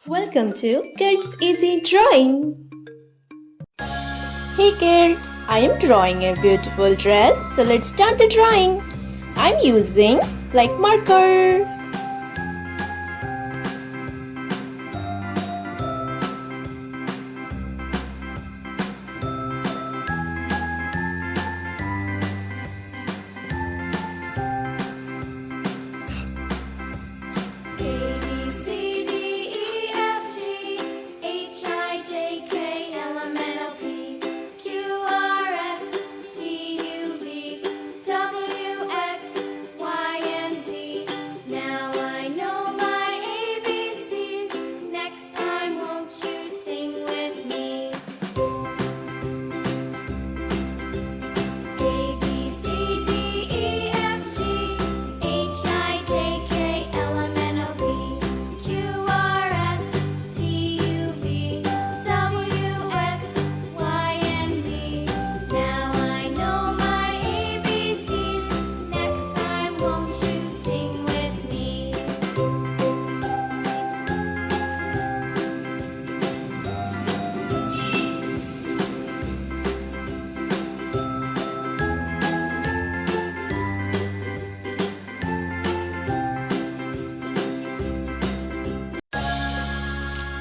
Welcome to Kids Easy Drawing. Hey kids, I am drawing a beautiful dress, so let's start the drawing. I'm using black marker.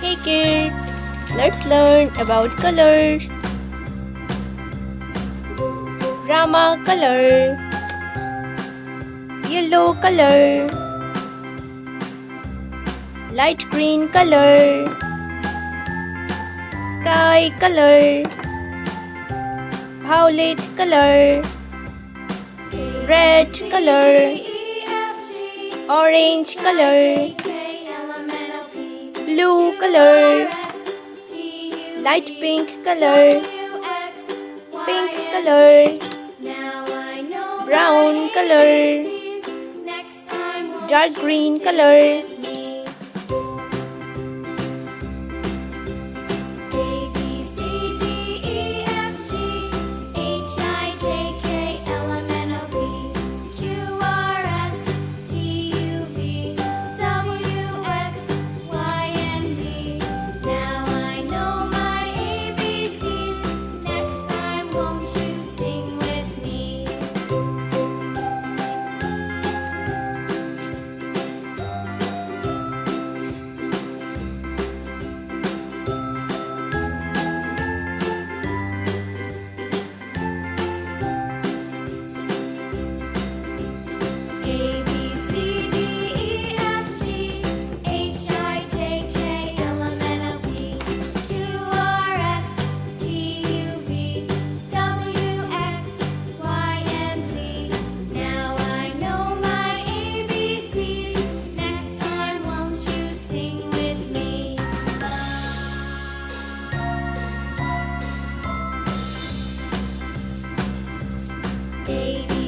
Hey kids, let's learn about colors. Rama color, yellow color, light green color, sky color, violet color, red color, orange color, blue color, light pink color, pink color, brown color, dark green color, A, B,